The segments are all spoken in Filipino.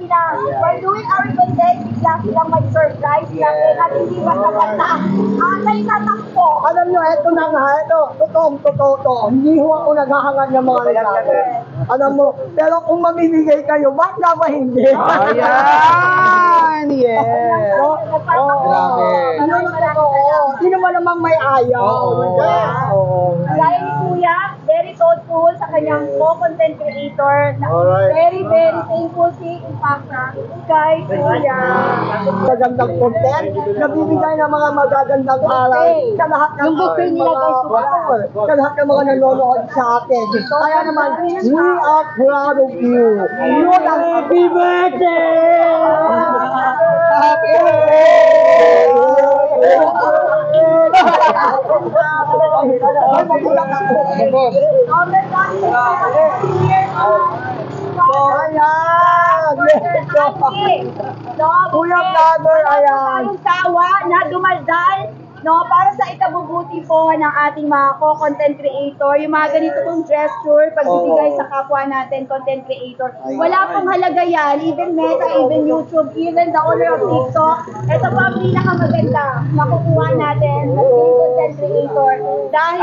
sila. We're doing our content, bigla silang may surprise natin at hindi basta-basta. May tatakpo. Alam nyo, eto na nga, eto, totoo to. Hindi ho ako naghahangad ng mga regalo. Alam mo, pero kung mamimigay kayo, bakit na ba hindi? Ayan! Yes! Grabe. Sino ba namang may ayaw? Gaya ni Kuya, very thoughtful sa kanyang co-content creator. Very, very thankful si Impacta. Kay Kuya. Magandang content, nabibigay ng mga magagandang aral sa lahat ng Yung buffet nila, guys, sa lahat ng mga nanonood sa atin. Kaya naman, we are proud of you. Yun ang happy birthday! Happy birthday! Ay, magulang ako. Kuya Vlogger, ayan. Yung sawa na dumaldal, no, para sa ikabubuti po ng ating mga co-content creator, yung mga ganito pong gesture, pagbibigay sa kapwa natin, content creator. Wala pong halaga yan, even Meta, even YouTube, even the owner of TikTok. Ito po ang pinakamaganda, makukuha natin as content creator. Dahil,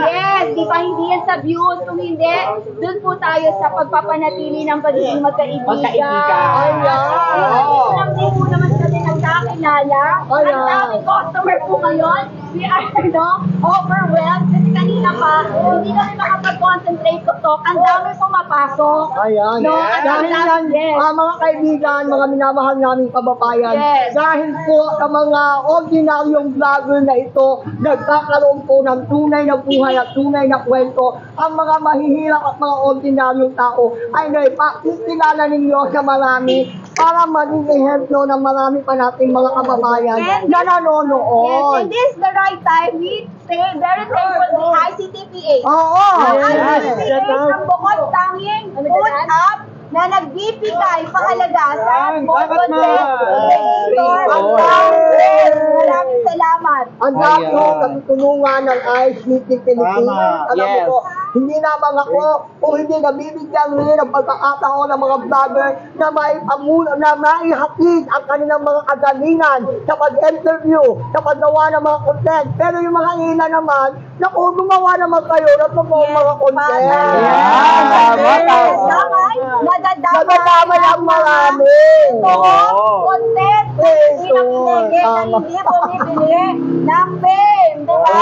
yes, di ba hindi yan sa views, kung hindi, dun po tayo sa pagpapanatili ng pagiging magkaibigan. Alam din po naman natin nagkakilala. Ang daming customer po ngayon. We are overwhelmed kasi kanina pa, hindi kami makapag-concentrate ko to. Ang dami pumapasok. Ayan. No, Dahil yan, mga kaibigan, mga minamahal naming kababayan, dahil po sa mga ordinaryong vlogger na ito, nagkakaroon po ng tunay na buhay at tunay na kwento, ang mga mahihirap at mga ordinaryong tao ay naipakikilala ninyo sa marami para maging ehemplo ng marami pa nating mga kababayan na nanonood. And this is the right time. We say very thankful to ICTPH. Oo. Ang ICTPH ang bukod tanging food app na nagbibigay pahalaga sa content creator. Maraming salamat. Ang dami ko sa tulungan ng Ice Meeting Philippines. Alam mo po, hindi naman ako kung hindi nabibigyan rin ang pagkakataon ng mga vlogger na maihatid ang kanilang mga kagalingan sa pag-interview, sa paggawa ng mga content. Pero yung mga ina naman, naku, gumawa naman kayo ng mga content. Nadadamay ang marami. Content. Hindi bumibili ng fame. Diba?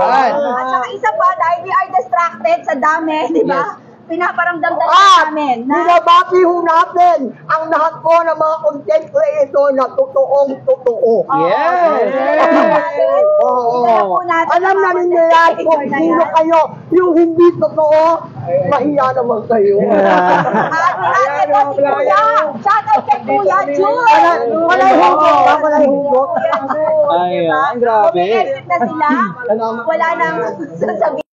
At saka isa pa, dahil we are distracted sa dami, diba? Pinaparamdam talaga namin. Binabati ho natin ang lahat po ng mga content creator na totoong totoo. Yes! Alam na ninyo yan kung sino kayo. Yung hindi totoo, mahiya naman kayo. Ate po si Kuya. Shout out kay Kuya Jun. Walay hugot. Walay hugot. Ayan, grabe. Okay, exit na sila. Wala nang sasabihin.